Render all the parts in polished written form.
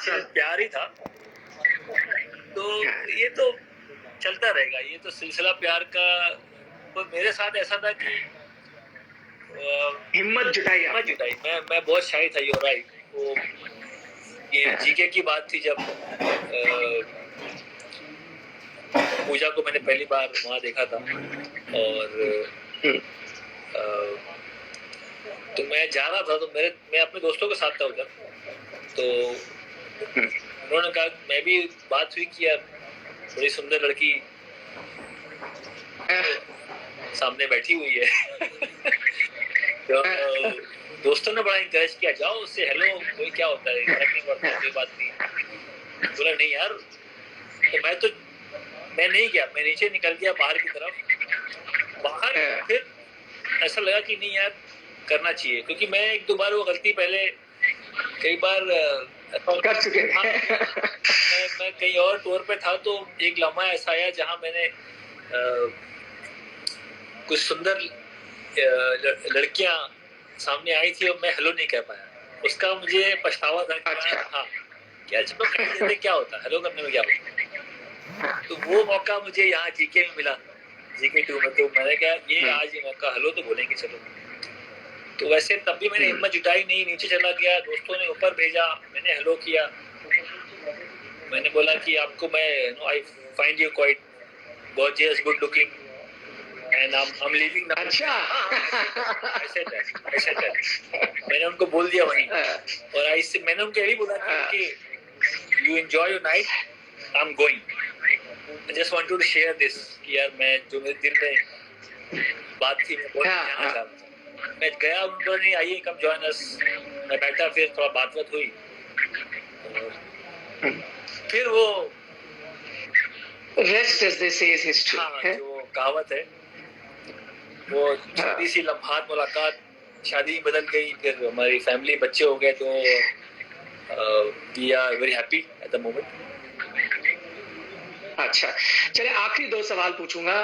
सिर्फ प्यार ही था। तो ये तो चलता रहेगा, ये तो सिलसिला प्यार का। तो मेरे साथ ऐसा था कि हिम्मत जुटाई। मैं बहुत शाई था, you're right। वो ये जीके की बात थी जब पूजा को मैंने पहली बार वहाँ देखा था, और तो मैं जा रहा था, तो मैं अपने दोस्तों के साथ था उधर। तो उन्होंने कहा, मैं भी बात हुई कि यार बड़ी सुंदर लड़की सामने बैठी हुई है। तो दोस्तों ने बड़ा इंकरेज किया, जाओ उससे हेलो, कोई क्या होता है, फर्क नहीं पड़ता, कोई बात नहीं। बोला नहीं यार, तो मैं नहीं गया, मैं नीचे निकल गया बाहर की तरफ। बाहर फिर ऐसा लगा कि नहीं यार, करना चाहिए, क्योंकि मैं एक दो बार वो गलती पहले कई बार कर चुके हैं। मैं कहीं और टूर पे था, तो एक लम्हा ऐसा आया जहां मैंने कुछ सुंदर लड़कियां सामने आई थी और मैं हेलो नहीं कह पाया। उसका मुझे पछतावा था कि अच्छा। हाँ क्या चलो कह देते, क्या होता, हेलो करने में क्या होता। तो वो मौका मुझे यहाँ जीके में मिला, जीके 2 में। तो मैंने कहा ये आज ये मौका, हेलो तो बोलेंगे चलो। तो वैसे तब भी मैंने हिम्मत जुटाई नहीं, नीचे चला गया, दोस्तों ने ऊपर भेजा, मैंने हेलो किया, मैंने बोला कि आपको मैं I find you quite gorgeous, good looking, and I'm leaving now। अच्छा। I said that। मैंने उनको बोल दिया वहीं, और मैंने उनको यही बोला कि you enjoy your night, I'm going। I just want to share this कि यार मैं जो मेरे दिल में बात थी, मैं बहुत कहना चाहता था। मैं गया, उनको नहीं आइए कम जॉइन अस। मैं बैठा, फिर थोड़ा बात हुई, फिर वो रेस्ट एज दे से इज हिस्ट्री। हाँ, जो कहावत है, वो छोटी सी लम्हात मुलाकात, शादी बदल गई, फिर हमारी फैमिली, बच्चे हो गए। तो we are very happy at the moment. अच्छा, चलिए आखिरी 2 सवाल पूछूंगा।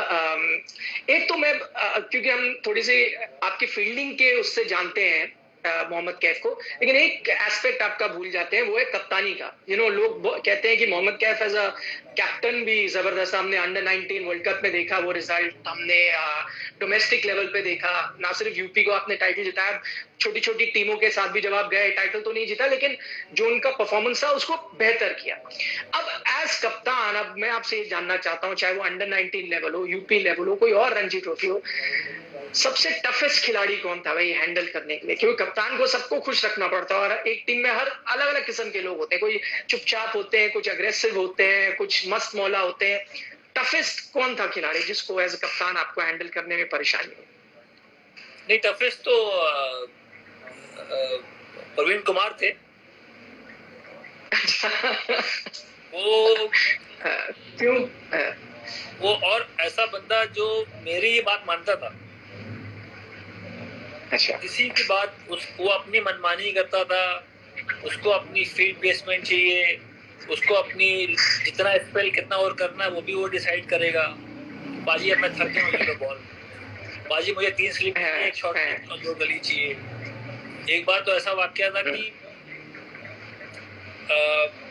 एक तो मैं क्योंकि हम थोड़ी सी आपकी फील्डिंग के उससे जानते हैं मोहम्मद कैफ को, लेकिन एक एस्पेक्ट आपका भूल जाते हैं, वो है कप्तानी का। लोग कहते हैं कि Mohammad Kaif as a captain भी जबरदस्त। हमने अंडर 19 वर्ल्ड कप में देखा वो रिजल्ट, हमने डोमेस्टिक लेवल पे देखा, ना सिर्फ यूपी को आपने टाइटल जिताया, छोटी छोटी टीमों के साथ भी जब आप गए, टाइटल तो नहीं जीता, लेकिन जो उनका परफॉर्मेंस था उसको बेहतर किया। अब एज कप्तान, अब मैं आपसे ये जानना चाहता हूँ, चाहे वो अंडर 19 लेवल हो, यूपी लेवल हो, कोई और रणजी ट्रॉफी हो, सबसे टफेस्ट खिलाड़ी कौन था भाई हैंडल करने के लिए? क्योंकि कप्तान को सबको खुश रखना पड़ता है, और एक टीम में हर अलग अलग किस्म के लोग होते हैं, कोई चुपचाप होते हैं, कुछ अग्रेसिव होते हैं, कुछ मस्त मौला होते हैं। टफेस्ट कौन था खिलाड़ी जिसको एज कप्तान आपको हैंडल करने में परेशानी हुई? नहीं, टफेस्ट तो प्रवीण कुमार थे। वो क्यों? वो और ऐसा बंदा जो मेरी ये बात मानता था। अच्छा। किसी की बात वो अपनी मनमानी करता था, उसको अपनी फील्ड प्लेसमेंट चाहिए, उसको अपनी जितना स्पेल कितना और करना है वो भी वो डिसाइड करेगा। बाजी अब मैं थक गया हूँ, बॉल बाजी मुझे 3 स्लिप चाहिए, एक शॉट और 2 गली चाहिए। एक बार तो ऐसा वाकया था कि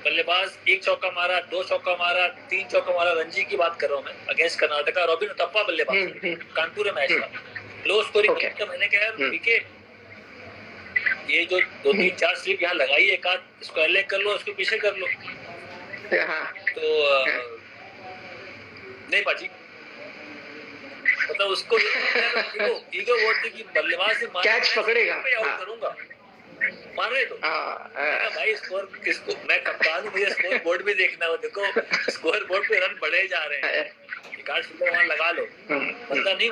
बल्लेबाज 1 चौका मारा, 2 चौका मारा, 3 चौका मारा, रणजी की बात कर रहा हूँ मैं, अगेंस्ट कर्नाटका, रॉबिन उथप्पा बल्लेबाज, कानपुर मैच था, लो स्कोरिंग। तो मैंने कहा यार पीके, ये जो 2 3 4 स्लिप यहाँ लगाई, एक आध इसको एले कर लो, इसको पीछे कर लो। तो नहीं बाजी, मतलब उसको ईगो बहुत थी कि बल्लेबाज से कैच पकड़ेगा, आउट करूंगा, मार रहे तो भाई स्कोर किसको, मैं कप्तान हूँ, मुझे स्कोर बोर्ड भी देखना हो। देखो स्कोर बोर्ड पे रन बढ़े जा रहे हैं, कार्ड फील्डर वहां लगा लो। बंदा नहीं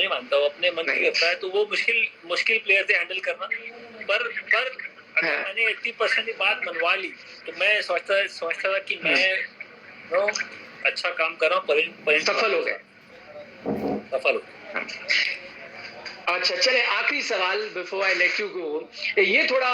मानता, वो अपने मन की करता है। तो वो मुश्किल प्लेयर थे हैंडल करना। पर अगर मैंने 80% बात मनवा ली, तो मैं समझता था कि मैं अच्छा काम कर रहा हूँ, सफल हो गए। अच्छा, चले आखिरी सवाल before I let you go. ये थोड़ा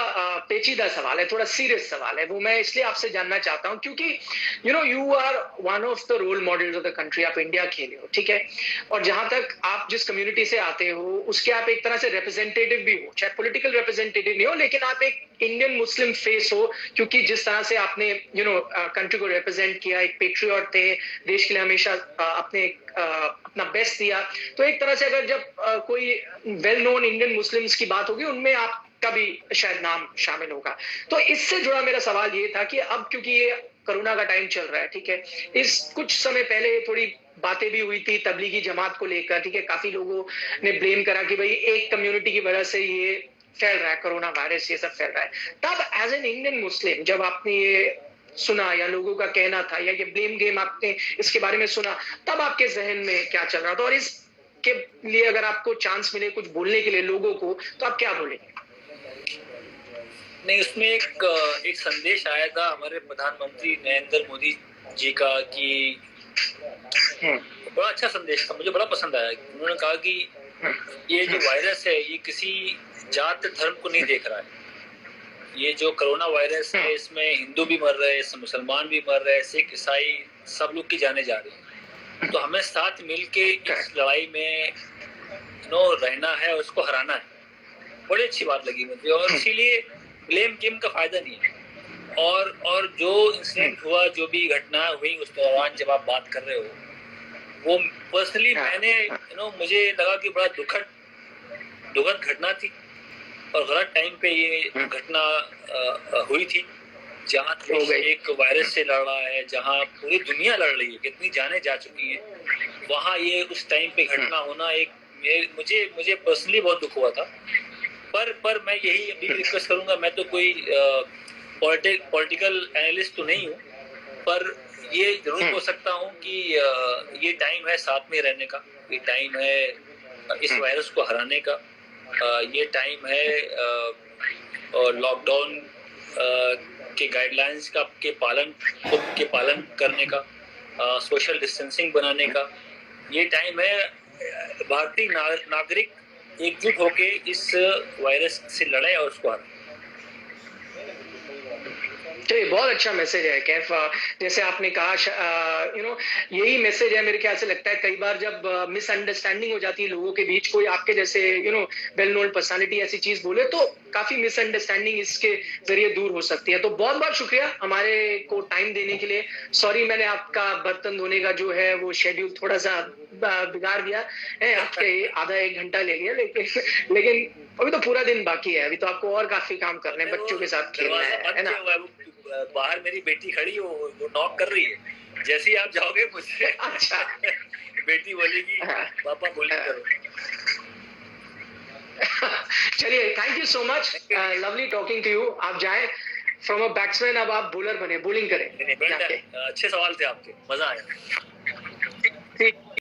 पेचीदा सवाल है, थोड़ा सीरियस सवाल है, वो मैं इसलिए आपसे जानना चाहता हूँ क्योंकि you are one of the role models of the country. आप इंडिया खेले हो, ठीक है, और जहां तक आप जिस कम्युनिटी से आते हो उसके आप एक तरह से रिप्रेजेंटेटिव भी हो, चाहे पॉलिटिकल रिप्रेजेंटेटिव नहीं हो, लेकिन आप एक इंडियन मुस्लिम फेस हो, क्योंकि जिस तरह से आपने कंट्री को रिप्रेजेंट किया, एक पेट्रियट थे, देश के लिए हमेशा अपने अपना बेस्ट दिया, तो एक तरह से अगर जब कोई वेल नोन इंडियन मुस्लिम्स की बात होगी, उनमें आपका भी शायद नाम शामिल होगा। तो इससे जुड़ा मेरा सवाल ये था कि अब क्योंकि ये कोरोना का टाइम चल रहा है, ठीक है, इस कुछ समय पहले थोड़ी बातें भी हुई थी तबलीगी जमात को लेकर, ठीक है, काफी लोगों ने ब्लेम करा कि भाई एक कम्युनिटी की वजह से ये फैल रहा है, कोरोना वायरस ये सब फैल रहा है। तब एज एन इंडियन मुस्लिम जब आपने ये सुना या लोगों का कहना था या ये ब्लेम गेम आपने इसके बारे में सुना, तब आपके जहन में क्या चल रहा था? और इसके लिए अगर आपको चांस मिले कुछ बोलने के लिए लोगों को, तो आप क्या बोलेंगे? नहीं, उसमें एक संदेश आया था हमारे प्रधानमंत्री नरेंद्र मोदी जी का कि बड़ा अच्छा संदेश था, मुझे बड़ा पसंद आया। उन्होंने कहा कि ये जो वायरस है ये किसी जात धर्म को नहीं देख रहा है। ये जो कोरोना वायरस है इसमें हिंदू भी मर रहे हैं, इसमें मुसलमान भी मर रहे हैं, सिख ईसाई सब लोग की जाने जा रही है। तो हमें साथ मिलके इस लड़ाई में रहना है और उसको हराना है। बड़ी अच्छी बात लगी मुझे, और इसीलिए ब्लेम गेम का फायदा नहीं है। और जो इंसिडेंट हुआ, जो भी घटना हुई उस दौरान जब आप बात कर रहे हो, वो पर्सनली मैंने मुझे लगा कि बड़ा दुखद घटना थी और गलत टाइम पे ये घटना हुई थी, जहाँ एक वायरस से लड़ रहा है, जहाँ पूरी दुनिया लड़ रही है, कितनी जानें जा चुकी हैं, वहाँ ये उस टाइम पे घटना होना मुझे पर्सनली बहुत दुख हुआ था। पर मैं यही अभी रिक्वेस्ट करूंगा, मैं तो कोई पॉलिटिकल एनालिस्ट तो नहीं हूँ, पर ये जरूर हो सकता हूँ कि ये टाइम है साथ में रहने का, ये टाइम है इस वायरस को हराने का, ये टाइम है लॉकडाउन के गाइडलाइंस के पालन करने का, सोशल डिस्टेंसिंग बनाने का। ये टाइम है भारतीय नागरिक एकजुट होके इस वायरस से लड़े और उसको हराए। चलिए, बहुत अच्छा मैसेज है कैफ। जैसे आपने कहा यही मैसेज है, मेरे ख्याल से लगता है कई बार जब मिसअंडरस्टैंडिंग हो जाती है लोगों के बीच, कोई आपके जैसे वेल नोन पर्सनालिटी ऐसी चीज बोले तो काफी मिसअंडरस्टैंडिंग इसके जरिए दूर हो सकती है। तो बहुत बहुत शुक्रिया हमारे को टाइम देने के लिए। सॉरी मैंने आपका बर्तन धोने का जो है वो शेड्यूल थोड़ा सा बिगाड़ दिया है, आपके आधा एक घंटा ले लिया, लेकिन अभी तो पूरा दिन बाकी है, अभी तो आपको और काफी काम करने हैं, बच्चों के साथ खेलना है ना। बाहर मेरी बेटी खड़ी हो, वो नॉक कर रही है, जैसे ही आप जाओगे मुझे अच्छा बेटी बोलेगी पापा बोलिंग करो। चलिए, thank you so much, lovely talking to you. आप जाएं फ्रॉम अ बैट्समैन, अब आप बॉलर बने, बॉलिंग करें। अच्छे सवाल थे आपके, मजा आया।